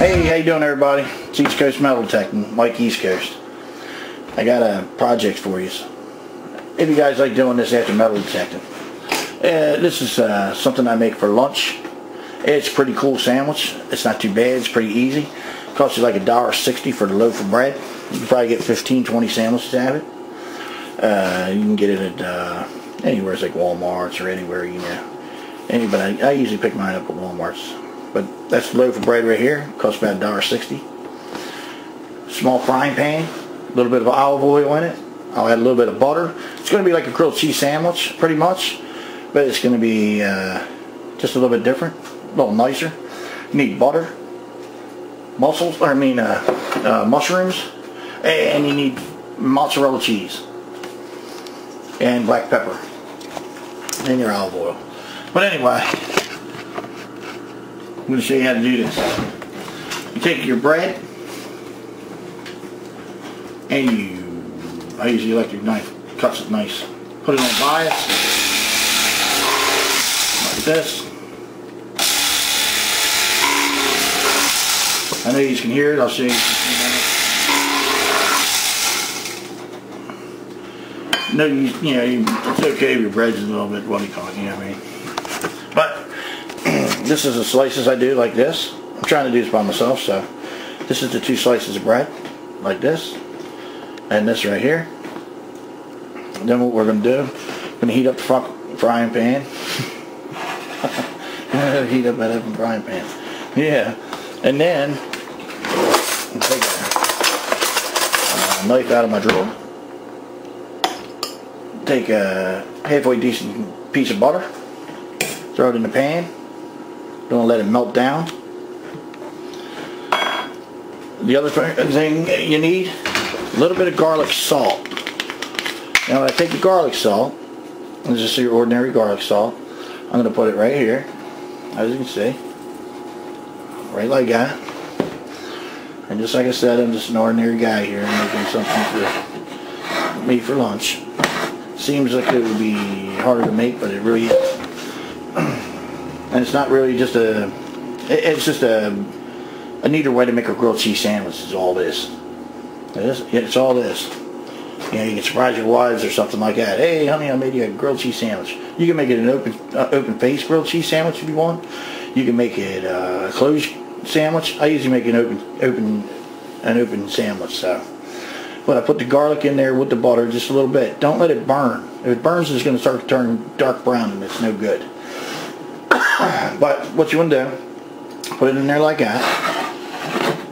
Hey, how you doing, everybody? It's Eastcoast Metal Tech, Mike Eastcoast. I got a project for you. If you guys like doing this after metal detecting, this is something I make for lunch. It's a pretty cool sandwich. It's not too bad. It's pretty easy. It costs you like $1.60 for the loaf of bread. You can probably get 15-20 sandwiches out of it. You can get it at anywhere, it's like Walmart's or anywhere, you know. But I usually pick mine up at Walmart's. But that's the loaf of bread right here. It costs about $1.60. Small frying pan, a little bit of olive oil in it. I'll add a little bit of butter. It's going to be like a grilled cheese sandwich, pretty much. But it's going to be just a little bit different, a little nicer. You need butter, mushrooms, and you need mozzarella cheese and black pepper and your olive oil. But anyway, I'm going to show you how to do this. You take your bread and I use the electric knife, cuts it nice. Put it on bias, like this. I know you can hear it, I'll show you. No, it's okay if your bread's a little bit, what do you call it, you know what I mean? But this is the slices I do like this. I'm trying to do this by myself, so this is the 2 slices of bread, like this, and this right here. And then what we're going to do, we're going to heat up the frying pan. Heat up that oven frying pan. Yeah. And then, take a knife out of my drawer. Take a halfway decent piece of butter. Throw it in the pan. Don't let it melt down. The other thing you need, a little bit of garlic salt. Now when I take the garlic salt, this is just your ordinary garlic salt, I'm going to put it right here, as you can see, right like that. And just like I said, I'm just an ordinary guy here making something for me for lunch. Seems like it would be harder to make, but it really is. And it's not really just it's just a neater way to make a grilled cheese sandwich is all this. It's all this. You know, you can surprise your wives or something like that. Hey, honey, I made you a grilled cheese sandwich. You can make it an open face grilled cheese sandwich if you want. You can make it a closed sandwich. I usually make an open sandwich. So, but I put the garlic in there with the butter just a little bit. Don't let it burn. If it burns, it's going to start to turn dark brown, and it's no good. But what you want to do, put it in there like that.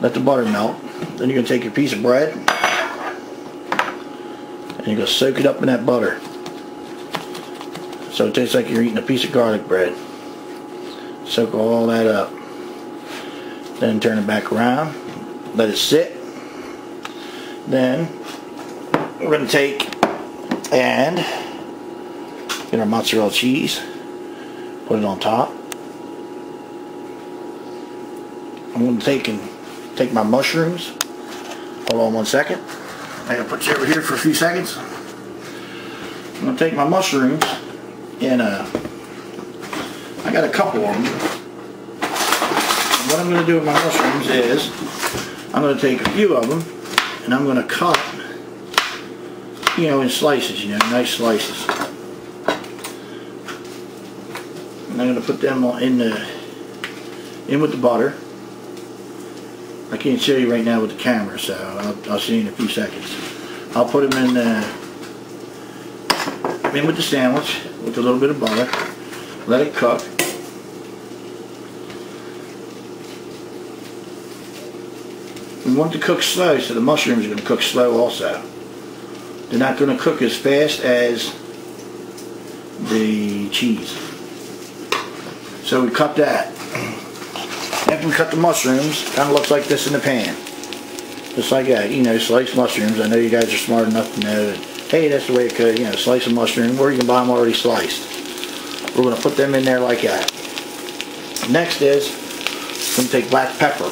Let the butter melt. Then you're going to take your piece of bread and you're going to soak it up in that butter. So it tastes like you're eating a piece of garlic bread. Soak all that up. Then turn it back around. Let it sit. Then we're going to take and get our mozzarella cheese. Put it on top. I'm going to take my mushrooms. Hold on one second. I'm going to put you over here for a few seconds. I'm going to take my mushrooms and I got a couple of them. What I'm going to do with my mushrooms is I'm going to take a few of them and I'm going to cut, in slices, nice slices. And I'm going to put them in with the butter. I can't show you right now with the camera, so I'll see you in a few seconds. I'll put them in with the sandwich with a little bit of butter. Let it cook. We want to cook slow, so the mushrooms are going to cook slow also. They're not going to cook as fast as the cheese. So we cut that. After we cut the mushrooms, kind of looks like this in the pan. Just like that, sliced mushrooms. I know you guys are smart enough to know that, hey, that's the way it could, slice a mushroom, or you can buy them already sliced. We're going to put them in there like that. Next is, we're going to take black pepper.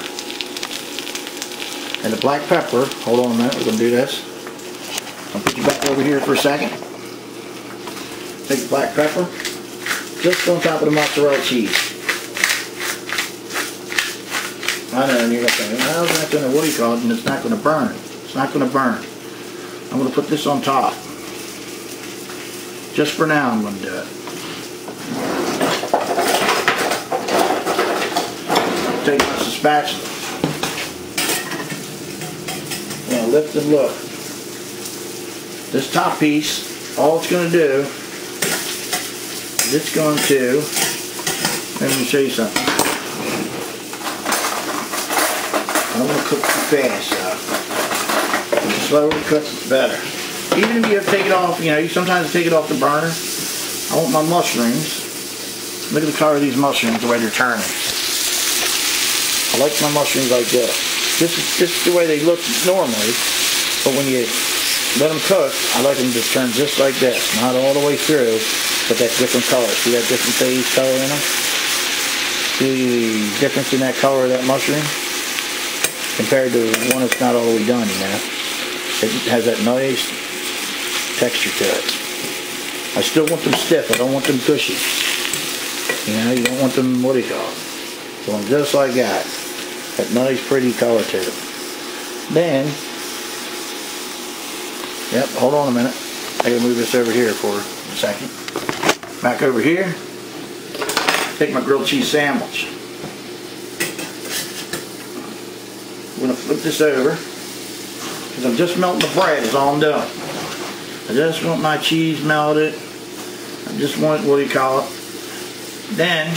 And the black pepper, hold on a minute, we're going to do this. I'll put you back over here for a second. Take the black pepper, just on top of the mozzarella cheese. I know, and you're going to think, well, it's not going to, what do you call it, and it's not going to burn. It's not going to burn. I'm going to put this on top. Just for now, I'm going to do it. Take my spatula. Now lift and look. This top piece, all it's going to do is it's going to, let me show you something. I don't want to cook too fast, so the slower it cooks, it's better. Even if you have to take it off, you know, you sometimes take it off the burner. I want my mushrooms. Look at the color of these mushrooms, the way they're turning. I like my mushrooms like this. This is the way they look normally, but when you let them cook, I like them to turn just like this, not all the way through, but that different color. See that different phase color in them? See the difference in that color of that mushroom compared to the one that's not all the way done, you know? It has that nice texture to it. I still want them stiff. I don't want them gushy. You know, you don't want them, what do you call it? Going just like that. That nice pretty color to it. Then, yep, hold on a minute. I gotta move this over here for a second. Back over here. Take my grilled cheese sandwich. I'm gonna flip this over because I'm just melting the bread is all I'm doing. I just want my cheese melted. I just want, what do you call it? Then,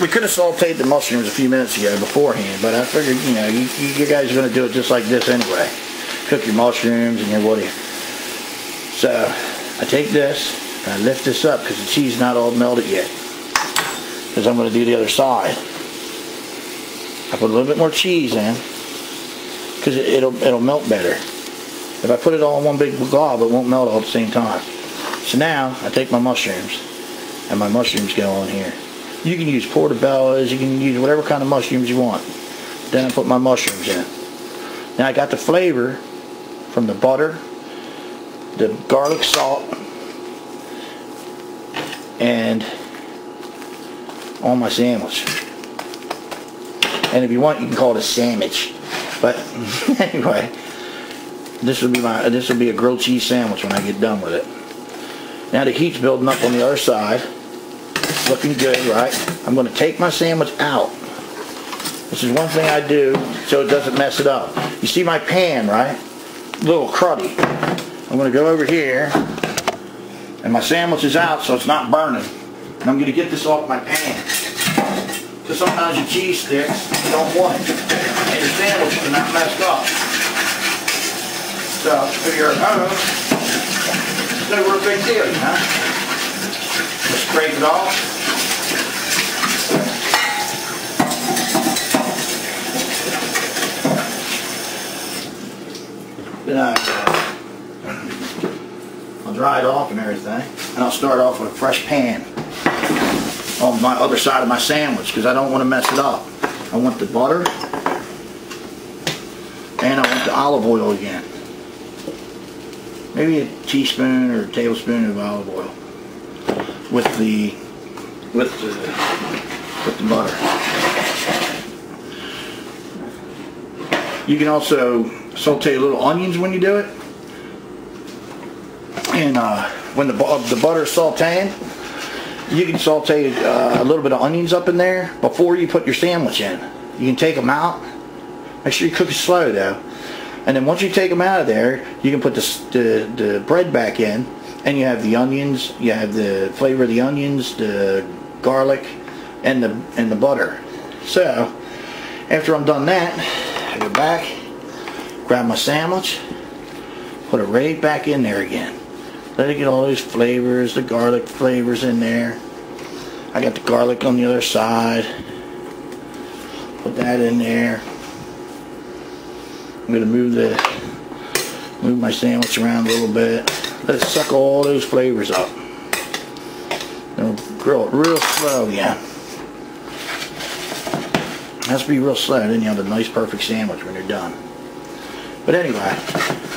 we could have sauteed the mushrooms a few minutes ago beforehand, but I figured, you know, you guys are going to do it just like this anyway. Cook your mushrooms and your what do you. So, I take this, and I lift this up because the cheese is not all melted yet. Because I'm going to do the other side. I put a little bit more cheese in because it'll melt better. If I put it all in one big glob, it won't melt all at the same time. So now, I take my mushrooms, and my mushrooms go on here. You can use portobellos, you can use whatever kind of mushrooms you want. Then I put my mushrooms in. Now I got the flavor from the butter, the garlic salt, and on my sandwich. And if you want, you can call it a sandwich. But anyway, this will be a grilled cheese sandwich when I get done with it. Now the heat's building up on the other side. Looking good, right? I'm going to take my sandwich out. This is one thing I do so it doesn't mess it up. You see my pan, right? A little cruddy. I'm going to go over here, and my sandwich is out so it's not burning. And I'm going to get this off my pan. Because sometimes your cheese sticks, you don't want it. And your sandwich is not messed up. So, if you're at home, it's no real big deal, you know? Just scrape it off. Then I'll dry it off and everything. And I'll start off with a fresh pan on my other side of my sandwich because I don't want to mess it up. I want the butter and I want the olive oil again. Maybe a teaspoon or a tablespoon of olive oil with the butter. You can also saute little onions when you do it. And when the butter is sauteing, you can saute a little bit of onions up in there before you put your sandwich in. You can take them out. Make sure you cook it slow though. And then once you take them out of there, you can put the bread back in, and you have the onions, you have the flavor of the onions, the garlic, and the butter. So after I'm done that, I go back, grab my sandwich, put it right back in there again. Let it get all those flavors, the garlic flavors in there. I got the garlic on the other side. Put that in there. I'm going to move my sandwich around a little bit. Let it suck all those flavors up. Then we'll grill it real slow again. It has to be real slow, then you have a nice perfect sandwich when you're done. But anyway,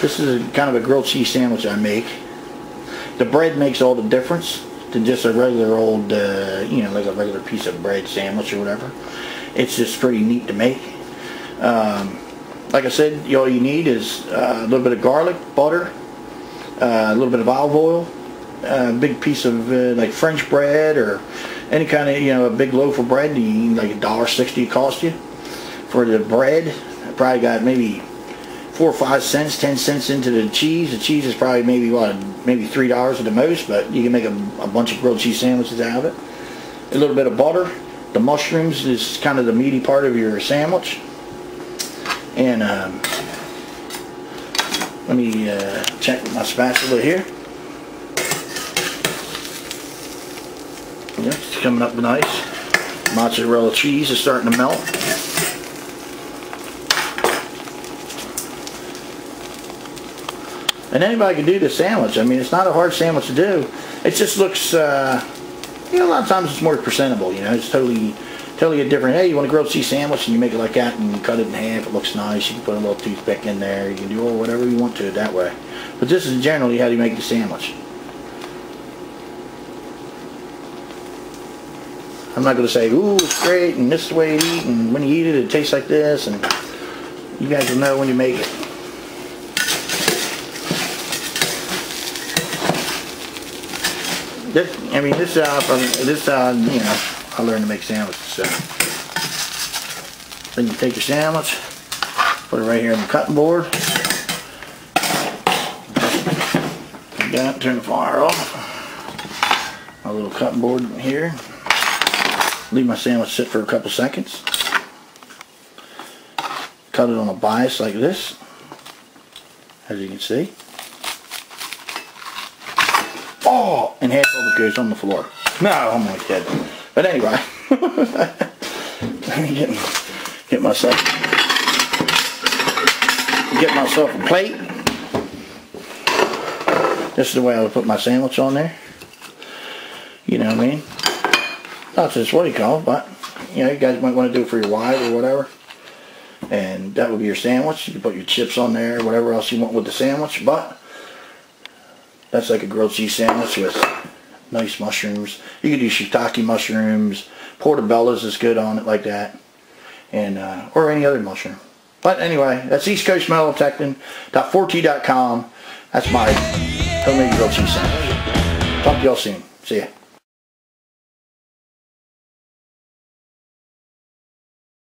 this is kind of a grilled cheese sandwich I make. The bread makes all the difference than just a regular old, you know, like a regular piece of bread sandwich or whatever. it's just pretty neat to make. Like I said, all you need is a little bit of garlic, butter, a little bit of olive oil, a big piece of like French bread or any kind of, a big loaf of bread. You need like $1.60 it cost you. For the bread, I probably got maybe 4 or 5 cents, 10 cents into the cheese. The cheese is probably maybe $3 at the most, but you can make a bunch of grilled cheese sandwiches out of it. A little bit of butter. The mushrooms is kind of the meaty part of your sandwich. And let me check with my spatula here. Yep, it's coming up nice. Mozzarella cheese is starting to melt. And anybody can do this sandwich. I mean, it's not a hard sandwich to do. It just looks, a lot of times it's more presentable. It's totally a different. Hey, you want a grilled cheese sandwich, and you make it like that, and you cut it in half. It looks nice. You can put a little toothpick in there. You can do whatever you want to it that way. But this is generally how you make the sandwich. I'm not going to say, ooh, it's great, and this is the way you eat, and when you eat it, it tastes like this, and you guys will know when you make it. This is how I learned to make sandwiches. So then you take your sandwich, put it right here on the cutting board. Like that, turn the fire off. My little cutting board here. Leave my sandwich sit for a couple seconds. Cut it on a bias like this, as you can see. Oh, and half of it goes on the floor. No, I'm like that. But anyway, let me get myself a plate. This is the way I would put my sandwich on there. You know what I mean? Not just what you call it, but you guys might want to do it for your wife or whatever. And that would be your sandwich. You can put your chips on there, whatever else you want with the sandwich, but that's like a grilled cheese sandwich with nice mushrooms. You could do shiitake mushrooms. Portobello's is good on it like that. And or any other mushroom. But anyway, that's eastcoastmetaltecton.4t.com. That's my homemade grilled cheese sandwich. Talk to y'all soon. See ya.